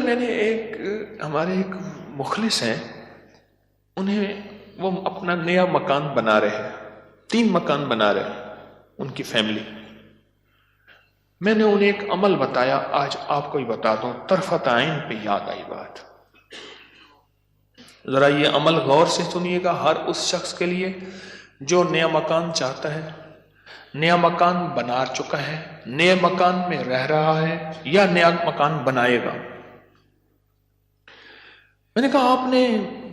میں نے ہمارے ایک مخلص ہیں، وہ اپنا نیا مکان بنا رہے ہیں، 3 مکان بنا رہے ہیں ان کی فیملی. میں نے انہیں ایک عمل بتایا، آج آپ کو ہی بتا دوں، طرفت عین پہ یاد آئی بات. ذرا یہ عمل غور سے سنیے گا، ہر اس شخص کے لیے جو نیا مکان چاہتا ہے، نیا مکان بنا چکا ہے، نئے مکان میں رہ رہا ہے یا نیا مکان بنائے گا. میں نے کہا آپ نے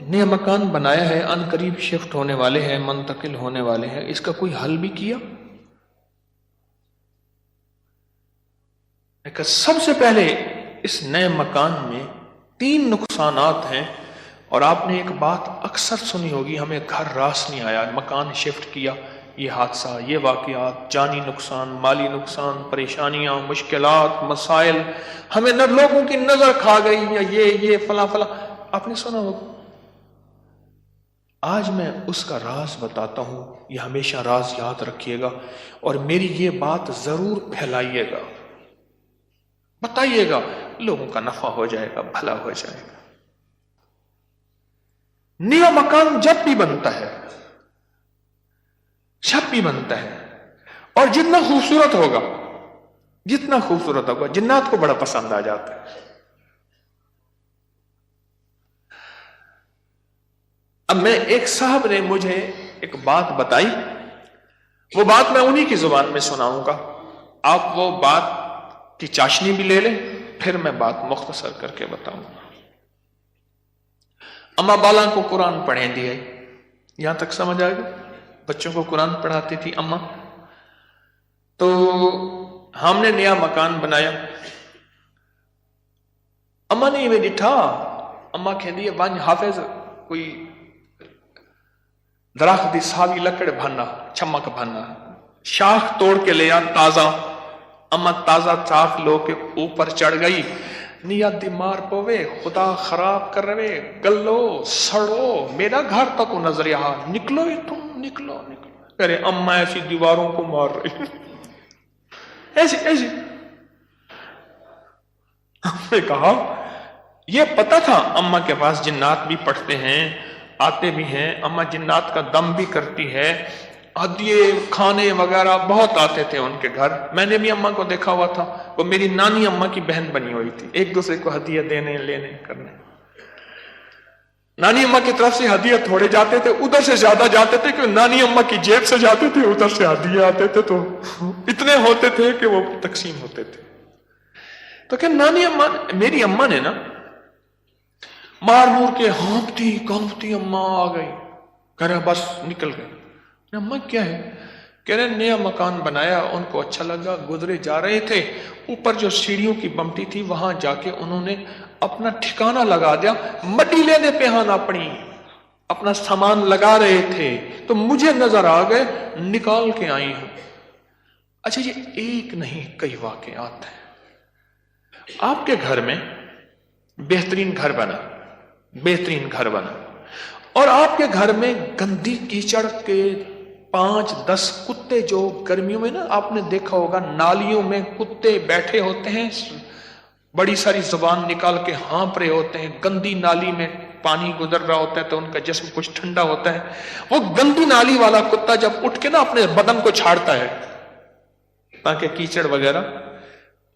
نیا مکان بنایا ہے، ان قریب شفٹ ہونے والے ہیں، منتقل ہونے والے ہیں، اس کا کوئی حل بھی کیا؟ میں کہا سب سے پہلے اس نئے مکان میں 3 نقصانات ہیں، اور آپ نے ایک بات اکثر سنی ہوگی، ہمیں گھر راس نہیں آیا، مکان شفٹ کیا، یہ حادثہ، یہ واقعات، جانی نقصان، مالی نقصان، پریشانیاں، مشکلات، مسائل، ہمیں نہ لوگوں کی نظر کھا گئی، یا یہ فلاں فلاں، آپ نے سنا ہوگا. آج میں اس کا راز بتاتا ہوں، یہ ہمیشہ راز یاد رکھیے گا، اور میری یہ بات ضرور پھیلائیے گا، بتائیے گا، لوگوں کا نفع ہو جائے گا، بھلا ہو جائے گا. نیا مکان جب بھی بنتا ہے، اور جتنا خوبصورت ہوگا، جنات کو بڑا پسند آ جاتا ہے. اب میں ایک صاحب نے مجھے ایک بات بتائی، وہ بات میں انہی کی زبان میں سناؤں گا، آپ وہ بات کی چاشنی بھی لے لیں، پھر میں بات مختصر کر کے بتاؤں گا. اما بالا کو قرآن پڑھیں دیے، یہاں تک سمجھ آئے گا؟ بچوں کو قرآن پڑھاتی تھی اما. تو ہم نے نیا مکان بنایا، اما نے یہ ڈٹھا، اما کہہ دیے ون حافظ کوئی درخت دی ساوی لکڑ بھنا، چمک بھنا، شاخ توڑ کے لیا تازہ. اما تازہ چاخ لو کے اوپر چڑھ گئی، نیت دی مار پوے، خدا خراب کر رہے، گلو سڑو، میرا گھر تک نظر یہاں، نکلو ہی تم، نکلو. ارے اما ایسی دیواروں کو مار رہی، ایسی. ہم نے کہا یہ پتا تھا اما کے پاس جنات بھی پڑھتے ہیں، آتے بھی ہیں، اما جنات کا دم بھی کرتی ہے، ہدیے کھانے وغیرہ بہت آتے تھے ان کے گھر. میں نے بھی اما کو دیکھا ہوا تھا، وہ میری نانی اما کی بہن بنی ہوئی تھی، ایک دوسرے کو ہدیے دینے لینے کرنے. نانی اما کی طرف سے ہدیے تھوڑے جاتے تھے، ادھر سے زیادہ جاتے تھے کہ نانی اما کی جیب سے جاتے تھے، ادھر سے ہدیے آتے تھے تو اتنے ہوتے تھے کہ وہ تقسیم ہوتے تھے. تو کہ نانی اما، میری اما نے نا مار مور کے ہانپتی کانپتی اما آ گئی، کہہ رہا بس نکل گئے. اما کیا ہے؟ کہہ رہے نیا مکان بنایا، ان کو اچھا لگا، گزرے جا رہے تھے، اوپر جو سیڑھیوں کی بمٹی تھی وہاں جا کے انہوں نے اپنا ٹھکانہ لگا دیا، مٹی لینے پہ اپنی اپنا سامان لگا رہے تھے تو مجھے نظر آ گئے، نکال کے آئی ہوں. اچھا یہ ایک نہیں کئی واقعات ہیں. آپ کے گھر میں بہترین گھر بنا اور آپ کے گھر میں گندی کیچڑ کے 5-10 کتے، جو گرمیوں میں نا آپ نے دیکھا ہوگا نالیوں میں کتے بیٹھے ہوتے ہیں، بڑی ساری زبان نکال کے ہانپ رہے ہوتے ہیں، گندی نالی میں پانی گزر رہا ہوتا ہے تو ان کا جسم کچھ ٹھنڈا ہوتا ہے. وہ گندی نالی والا کتا جب اٹھ کے نا اپنے بدن کو چھاڑتا ہے تاکہ کیچڑ وغیرہ،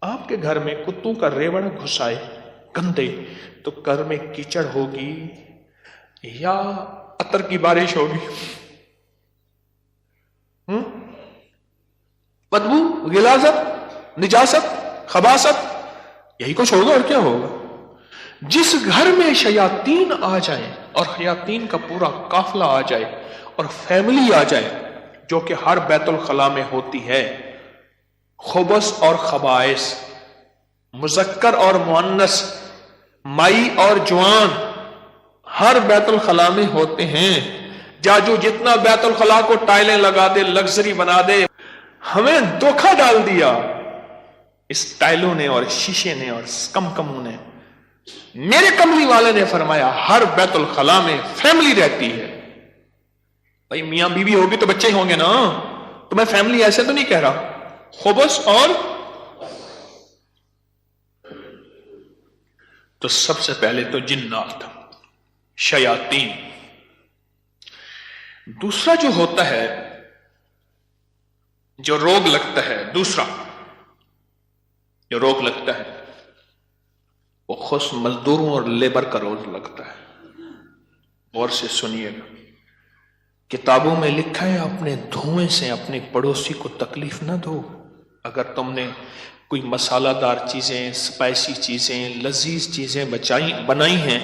آپ کے گھر میں کتوں کا ریوڑ گھس آئے گندے، تو گھر میں کیچڑ ہوگی یا عطر کی بارش ہوگی؟ بدبو، غلاظت، نجاست، خباثت، یہی کچھ ہوگا اور کیا ہوگا. جس گھر میں شیاطین آ جائیں اور شیاطین کا پورا قافلہ آ جائے اور فیملی آ جائے، جو کہ ہر بیت الخلاء میں ہوتی ہے، خبث اور خبائث، مذکر اور مؤنث، مائی اور جوان، ہر بیت الخلاء میں ہوتے ہیں. جاجو جتنا بیت الخلاء کو ٹائلیں لگا دے، لگژری بنا دے، ہمیں دھوکہ ڈال دیا اس ٹائلوں نے اور شیشے نے اور کموں نے. میرے کملی والے نے فرمایا ہر بیت الخلاء میں فیملی رہتی ہے. بھائی میاں بیوی ہوگی تو بچے ہی ہوں گے نا، تو میں فیملی ایسے تو نہیں کہہ رہا. خبث اور تو سب سے پہلے تو جنات، شیاطین. دوسرا جو ہوتا ہے، جو روگ لگتا ہے، دوسرا جو روگ لگتا ہے وہ خصوص مزدوروں اور لیبر کا روگ لگتا ہے. غور سے سنیے گا. کتابوں میں لکھا ہے اپنے دھوئیں سے اپنے پڑوسی کو تکلیف نہ دو. اگر تم نے کوئی مسالہ دار چیزیں، سپائسی چیزیں، لذیذ چیزیں بنائی ہیں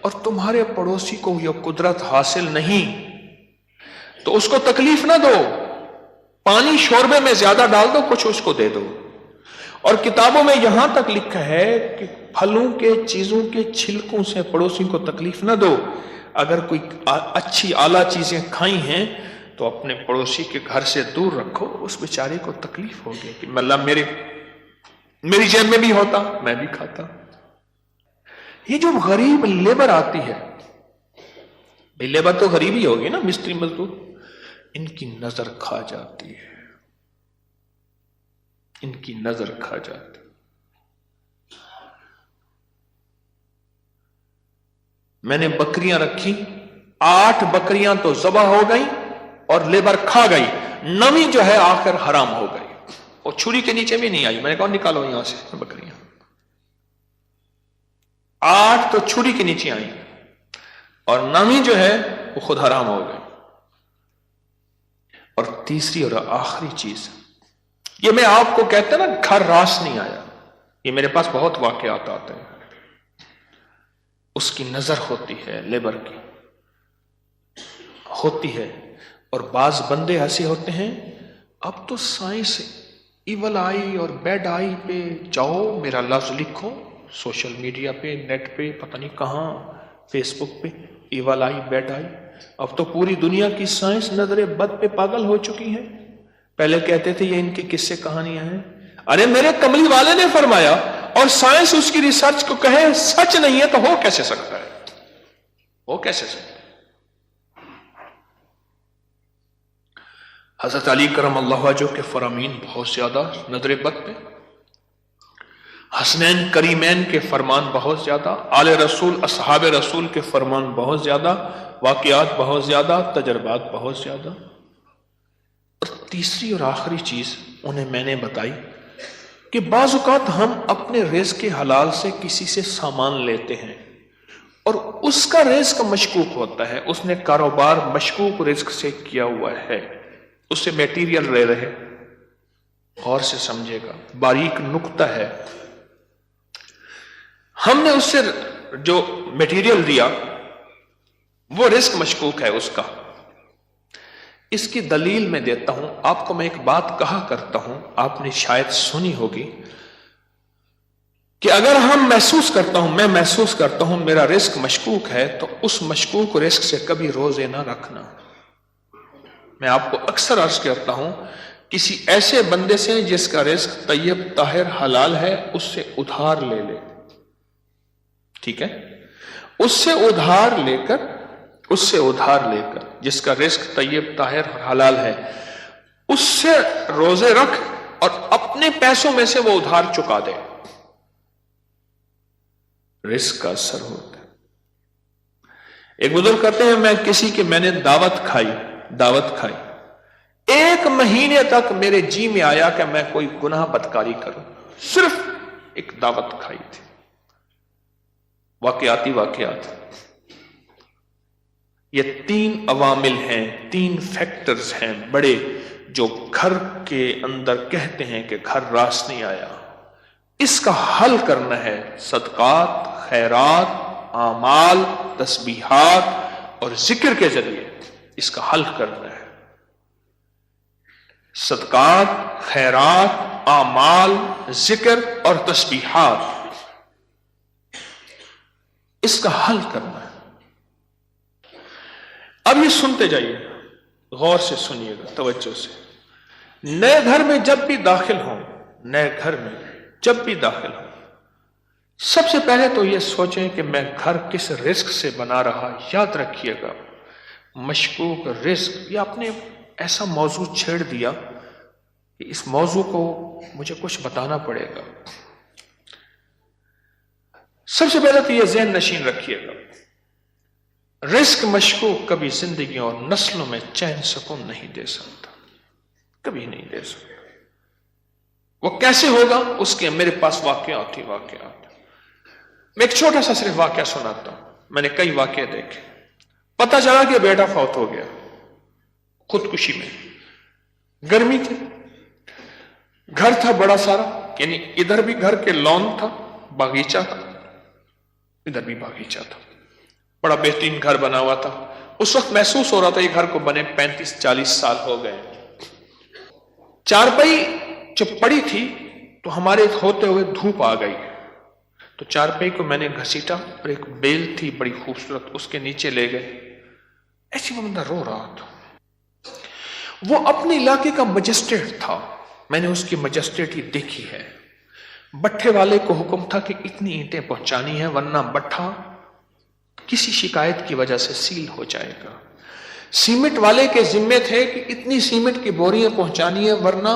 اور تمہارے پڑوسی کو یہ قدرت حاصل نہیں تو اس کو تکلیف نہ دو. پانی شوربے میں زیادہ ڈال دو، کچھ اس کو دے دو. اور کتابوں میں یہاں تک لکھا ہے کہ پھلوں کے چیزوں کے چھلکوں سے پڑوسی کو تکلیف نہ دو. اگر کوئی اچھی اعلیٰ چیزیں کھائی ہیں تو اپنے پڑوسی کے گھر سے دور رکھو. اس بیچارے کو تکلیف ہوگی کہ اللہ میری جیب میں بھی ہوتا، میں بھی کھاتا. یہ جو غریب لیبر آتی ہے، لیبر تو غریب ہی ہوگی نا، مستری مزدور، ان کی نظر کھا جاتی ہے، ان کی نظر کھا جاتی. میں نے بکریاں رکھی، 8 بکریاں تو ذبح ہو گئی اور لیبر کھا گئی، 9ویں جو ہے آخر حرام ہو گئی. اور چھری کے نیچے بھی نہیں آئی. میں نے کہا نکالو یہاں سے بکریاں. 8 تو چھری کے نیچے آئی اور 9ویں جو ہے وہ خود حرام ہو گئی. اور تیسری اور آخری چیز، یہ میں آپ کو کہتا نا گھر راس نہیں آیا، یہ میرے پاس بہت واقعات آتے ہیں. اس کی نظر ہوتی ہے، لیبر کی ہوتی ہے. اور بعض بندے ایسے ہوتے ہیں، اب تو سائنس ایول آئی اور بیڈ آئی پہ جاؤ، میرا لفظ لکھو سوشل میڈیا پہ، نیٹ پہ، پتہ نہیں کہاں، فیس بک پہ، ایول آئی، بیڈ آئی. اب تو پوری دنیا کی سائنس نظر بد پہ پاگل ہو چکی ہے. پہلے کہتے تھے یہ ان کی قصے کہانیاں ہیں. ارے میرے کملی والے نے فرمایا، اور سائنس اس کی ریسرچ کو کہے سچ نہیں ہے تو ہو کیسے سکتا ہے؟ ہو کیسے سکتا ہے؟ حضرت علی کرم اللہ وجہہ کے فرامین بہت زیادہ نظر بد پہ، حسنین کریمین کے فرمان بہت زیادہ، آل رسول اصحاب رسول کے فرمان بہت زیادہ، واقعات بہت زیادہ، تجربات بہت زیادہ. اور تیسری اور آخری چیز انہیں میں نے بتائی کہ بعض اوقات ہم اپنے رزق کے حلال سے کسی سے سامان لیتے ہیں اور اس کا رزق مشکوک ہوتا ہے، اس نے کاروبار مشکوک رزق سے کیا ہوا ہے، اس سے میٹیریل لے رہے. غور سے سمجھے گا، باریک نقطہ ہے. ہم نے اس سے جو میٹیریل دیا وہ رزق مشکوک ہے اس کا. اس کی دلیل میں دیتا ہوں آپ کو. میں ایک بات کہا کرتا ہوں، آپ نے شاید سنی ہوگی کہ اگر میں محسوس کرتا ہوں میرا رزق مشکوک ہے تو اس مشکوک رزق سے کبھی روزے نہ رکھنا. میں آپ کو اکثر عرض کرتا ہوں کسی ایسے بندے سے جس کا رزق طیب طاہر حلال ہے اس سے ادھار لے لے. ٹھیک ہے؟ اس سے ادھار لے کر جس کا رزق طیب طاہر حلال ہے اس سے روزے رکھ اور اپنے پیسوں میں سے وہ ادھار چکا دے. رزق کا اثر ہوتا ہے. ایک بزرگ کہتے ہیں میں نے دعوت کھائی 1 مہینے تک میرے جی میں آیا کہ میں کوئی گناہ بدکاری کروں. صرف ایک دعوت کھائی تھی. واقعات یہ 3 عوامل ہیں، 3 فیکٹرز ہیں بڑے جو گھر کے اندر کہتے ہیں کہ گھر راس نہیں آیا. اس کا حل کرنا ہے صدقات، خیرات، اعمال، تسبیحات اور ذکر کے ذریعے. اس کا حل کرنا ہے صدقات، خیرات، اعمال، ذکر اور تسبیحات. اس کا حل کرنا ہے. اب یہ سنتے جائیے، غور سے سنیے گا، توجہ سے. نئے گھر میں جب بھی داخل ہوں سب سے پہلے تو یہ سوچیں کہ میں گھر کس رزق سے بنا رہا. یاد رکھیے گا مشکوک رزق. یہ آپ نے ایسا موضوع چھیڑ دیا کہ اس موضوع کو مجھے کچھ بتانا پڑے گا. سب سے پہلے تو یہ ذہن نشین رکھیے گا، رزق مشکوک کبھی زندگی اور نسلوں میں چین سکون نہیں دے سکتا، کبھی نہیں دے سکتا۔ وہ کیسے ہوگا؟ اس کے میرے پاس واقعات ہی واقعات۔ میں ایک چھوٹا سا صرف واقعہ سناتا ہوں، میں نے کئی واقعے دیکھے۔ پتا چلا کہ بیٹا فوت ہو گیا خودکشی میں، گرمی تھی، گھر تھا بڑا سارا، یعنی ادھر بھی گھر کے لان تھا، باغیچہ تھا، ادھر بھی باغیچہ تھا، بڑا بہترین گھر بنا ہوا تھا۔ اس وقت محسوس ہو رہا تھا یہ گھر کو بنے 35-40 سال ہو گئے۔ چارپائی جب پڑی تھی تو ہمارے ہوتے ہوئے دھوپ آ گئی، تو چارپائی کو میں نے گھسیٹا اور ایک بیل تھی بڑی خوبصورت، اس کے نیچے لے گئے۔ ایسی وہ بندہ رو رہا تھا، وہ اپنے علاقے کا مجسٹریٹ تھا، میں نے اس کی مجسٹریٹی دیکھی ہے۔ بٹھے والے کو حکم تھا کہ اتنی اینٹیں پہنچانی ہے ورنہ بٹھا کسی شکایت کی وجہ سے سیل ہو جائے گا۔ سیمنٹ والے کے ذمے تھے کہ اتنی سیمنٹ کی بوریاں پہنچانی ہے ورنہ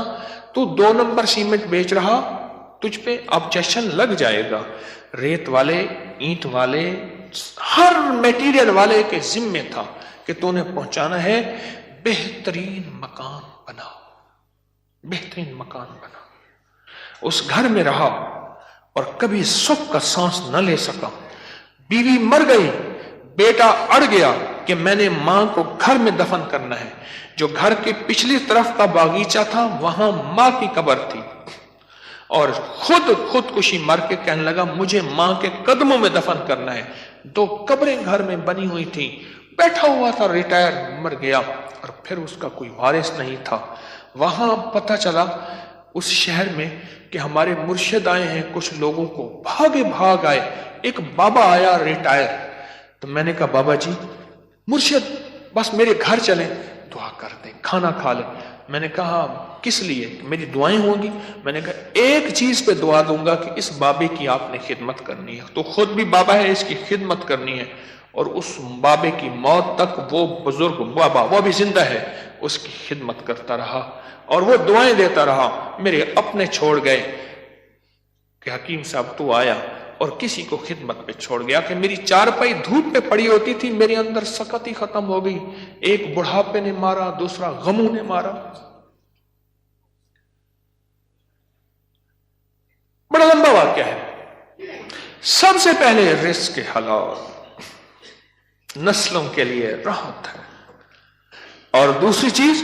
تو 2 نمبر سیمنٹ بیچ رہا، تجھ پہ آبجیکشن لگ جائے گا۔ ریت والے، اینٹ والے، ہر میٹیریل والے کے ذمے تھا کہ تو نے پہنچانا ہے۔ بہترین مکان بنا، بہترین مکان بنا۔ اس گھر میں رہا اور کبھی سکھ کا سانس نہ لے سکا۔ بیوی مر گئی، بیٹا اڑ گیا کہ میں نے ماں کو گھر میں دفن کرنا ہے۔ جو گھر کی پچھلی طرف کا باغیچہ تھا وہاں ماں کی قبر تھی، اور خودکشی مر کے کہنے لگا مجھے ماں کے قدموں میں دفن کرنا ہے۔ 2 قبریں گھر میں بنی ہوئی تھیں، بیٹھا ہوا تھا، ریٹائر، مر گیا اور پھر اس کا کوئی وارث نہیں تھا۔ وہاں پتہ چلا اس شہر میں کہ ہمارے مرشد آئے ہیں، کچھ لوگوں کو بھاگے بھاگ آئے۔ ایک بابا آیا ریٹائر، تو میں نے کہا بابا جی مرشد بس میرے گھر چلیں، دعا کر دیں، کھانا کھا لیں۔ میں نے کہا کس لیے؟ میری دعائیں ہوں گی؟ میں نے کہا ایک چیز پہ دعا دوں گا کہ اس بابے کی آپ نے خدمت کرنی ہے۔ تو خود بھی بابا ہے، اس کی خدمت کرنی ہے، اور اس بابے کی موت تک وہ بزرگ بابا، وہ بھی زندہ ہے، اس کی خدمت کرتا رہا اور وہ دعائیں دیتا رہا۔ میرے اپنے چھوڑ گئے کہ حکیم صاحب تو آیا، اور کسی کو خدمت پہ چھوڑ گیا کہ میری چارپائی دھوپ پہ پڑی ہوتی تھی، میرے اندر سکت ہی ختم ہو گئی۔ ایک بڑھاپے نے مارا، دوسرا غموں نے مارا۔ بڑا لمبا واقعہ ہے۔ سب سے پہلے رزق کے حلال، نسلوں کے لیے راحت ہے، اور دوسری چیز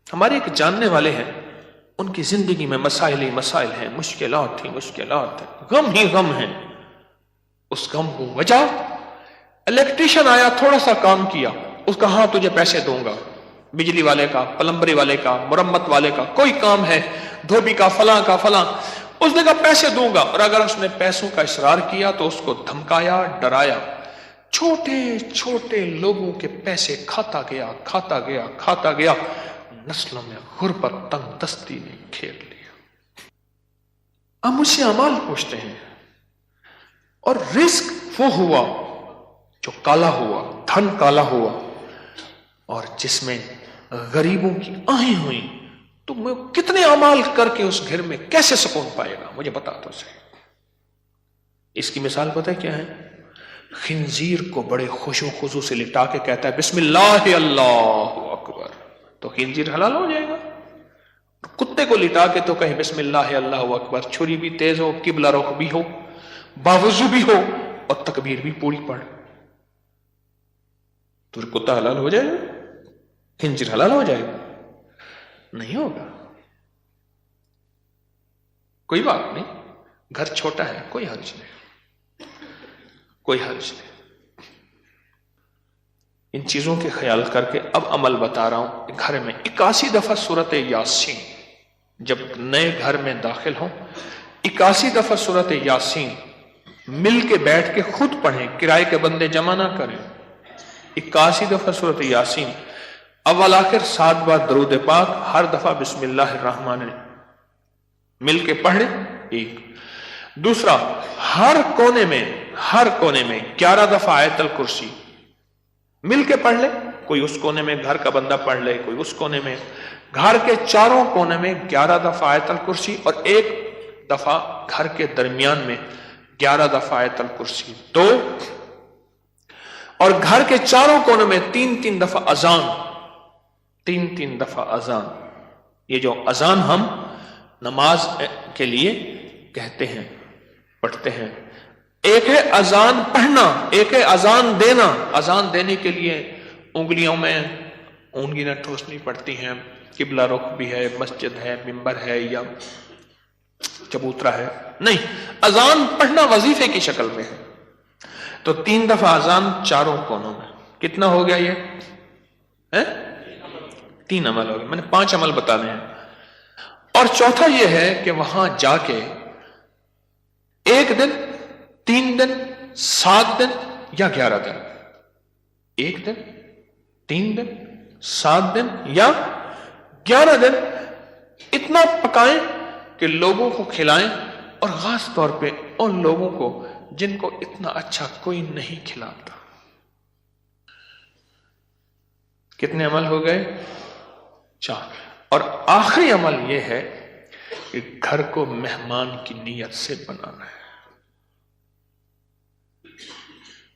ہمارے ایک جاننے والے ہیں، ان کی زندگی میں مسائل ہی مسائل ہیں، مشکلات ہیں، غم ہی غم ہیں۔ اس غم کو وجہ، الیکٹریشین آیا، تھوڑا سا کام کیا، اس کا ہاں تجھے پیسے دوں گا، بجلی والے کا، پلمبری والے کا، مرمت والے کا، کوئی کام ہے، دھوبی کا، فلاں کا فلاں، اس نے کہا پیسے دوں گا، اور اگر اس نے پیسوں کا اصرار کیا تو اس کو دھمکایا، ڈرایا۔ چھوٹے چھوٹے لوگوں کے پیسے کھاتا گیا، نسلوں میں غربت، تنگ دستی نے گھیر لیا۔ اب مجھ سے اعمال پوچھتے ہیں، اور رزق وہ ہوا جو کالا ہوا، دھن کالا ہوا، اور جس میں غریبوں کی آہیں ہوئیں، تو میں کتنے اعمال کر کے اس گھر میں کیسے سکون پائے گا؟ مجھے بتا تو صحیح۔ اس کی مثال پتہ کیا ہے؟ خنزیر کو بڑے خوش و خضوع سے لٹا کے کہتا ہے بسم اللہ اللہ اکبر، تو خنزیر حلال ہو جائے گا۔ کتے کو لٹا کے تو کہیں بسم اللہ اللہ اکبر، چھری بھی تیز ہو، قبلہ رخ بھی ہو، باوضو بھی ہو، اور تکبیر بھی پوری پڑھ، تو کتا حلال ہو جائے گا؟ خنزیر حلال ہو جائے گا؟ نہیں ہوگا۔ کوئی بات نہیں، گھر چھوٹا ہے، کوئی حرج نہیں، ان چیزوں کے خیال کر کے اب عمل بتا رہا ہوں۔ گھر میں 81 دفعہ سورت یاسین، جب نئے گھر میں داخل ہوں 81 دفعہ سورت یاسین مل کے بیٹھ کے خود پڑھیں، کرائے کے بندے جمع نہ کریں۔ 81 دفعہ سورت یاسین، اول آخر 7 بار درود پاک، ہر دفعہ بسم اللہ الرحمن الرحیم مل کے پڑھ لیں۔ ایک دوسرا، ہر کونے میں 11 دفعہ آیت الکرسی مل کے پڑھ لیں۔ کوئی اس کونے میں گھر کا بندہ پڑھ لے، کوئی اس کونے میں، گھر کے چاروں کونے میں 11 دفعہ آیت الکرسی، اور ایک دفعہ گھر کے درمیان میں 11 دفعہ آیت الکرسی 2، اور گھر کے چاروں کونوں میں 3 دفعہ اذان، 3 دفعہ اذان. یہ جو اذان ہم نماز کے لیے کہتے ہیں، پڑھتے ہیں، ایک ہے اذان پڑھنا، ایک ہے اذان دینا. اذان دینے کے لیے انگلیوں میں اونگلیاں ٹھوسنی پڑتی ہیں، قبلہ رخ بھی ہے، مسجد ہے، منبر ہے یا چبوترا ہے، نہیں، اذان پڑھنا وظیفے کی شکل میں ہے. تو 3 دفعہ اذان چاروں کونوں میں. کتنا ہو گیا یہ؟ 3 عمل ہو گئے. میں نے 5 عمل بتانے ہیں. اور چوتھا یہ ہے کہ وہاں جا کے 1 دن، 3 دن، 7 دن یا 11 دن، 1 دن، 3 دن، 7 دن یا 11 دن اتنا پکائیں کہ لوگوں کو کھلائیں، اور خاص طور پہ ان لوگوں کو جن کو اتنا اچھا کوئی نہیں کھلاتا. کتنے عمل ہو گئے؟ 4. اور آخری عمل یہ ہے کہ گھر کو مہمان کی نیت سے بنانا ہے.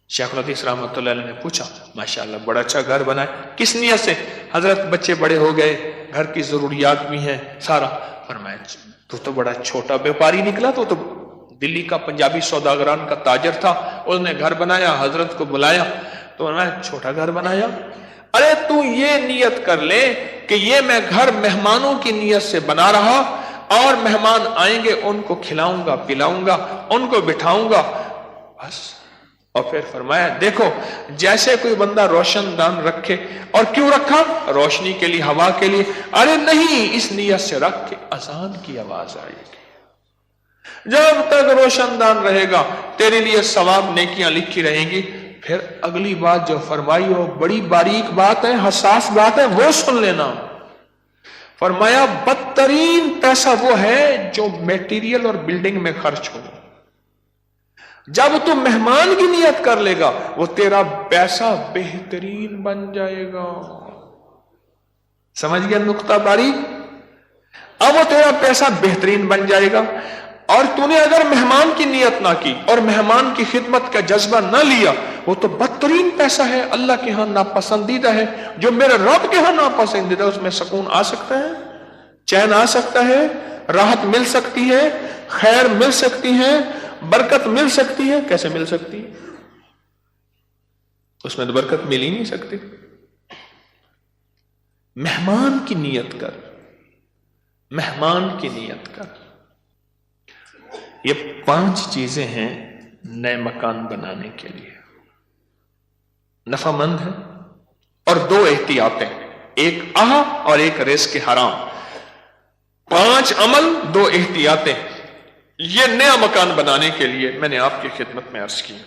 شیخ الحدیث رحمۃ اللہ علیہ نے پوچھا، ماشاءاللہ بڑا اچھا گھر بنا ہے، کس نیت سے؟ حضرت بچے بڑے ہو گئے، گھر کی ضروریات بھی ہیں سارا. فرمایا تو بڑا چھوٹا بیوپاری نکلا، تو دلی کا پنجابی سوداگران کا تاجر تھا، اس نے گھر بنایا، حضرت کو بلایا تو فرمایا چھوٹا گھر بنایا. ارے تو یہ نیت کر لے کہ یہ میں گھر مہمانوں کی نیت سے بنا رہا، اور مہمان آئیں گے ان کو کھلاؤں گا، پلاؤں گا، ان کو بٹھاؤں گا، بس. اور پھر فرمایا دیکھو جیسے کوئی بندہ روشن دان رکھے، اور کیوں رکھا؟ روشنی کے لیے، ہوا کے لیے. ارے نہیں، اس نیت سے رکھ کے اذان کی آواز آئے گی. جب تک روشن دان رہے گا تیرے لیے ثواب نیکیاں لکھی رہیں گی. پھر اگلی بات جو فرمائی وہ بڑی باریک بات ہے، حساس بات ہے، وہ سن لینا. فرمایا بدترین پیسہ وہ ہے جو میٹیریل اور بلڈنگ میں خرچ ہو. جب تم مہمان کی نیت کر لے گا وہ تیرا پیسہ بہترین بن جائے گا. سمجھ گیا نقطہ باریک؟ اب وہ تیرا پیسہ بہترین بن جائے گا. اور تو نے اگر مہمان کی نیت نہ کی اور مہمان کی خدمت کا جذبہ نہ لیا، وہ تو بدترین پیسہ ہے، اللہ کے ہاں ناپسندیدہ ہے. جو میرے رب کے ہاں ناپسندیدہ، اس میں سکون آ سکتا ہے، چین آ سکتا ہے، راحت مل سکتی ہے، خیر مل سکتی ہے، برکت مل سکتی ہے. کیسے مل سکتی ہے؟ اس میں تو برکت مل ہی نہیں سکتی. مہمان کی نیت کر، مہمان کی نیت کر. یہ 5 چیزیں ہیں نئے مکان بنانے کے لیے، نفع مند ہے. اور 2 احتیاطیں، ایک اور ایک رزق حرام. 5 عمل، 2 احتیاطیں، یہ نیا مکان بنانے کے لیے میں نے آپ کی خدمت میں عرض کی.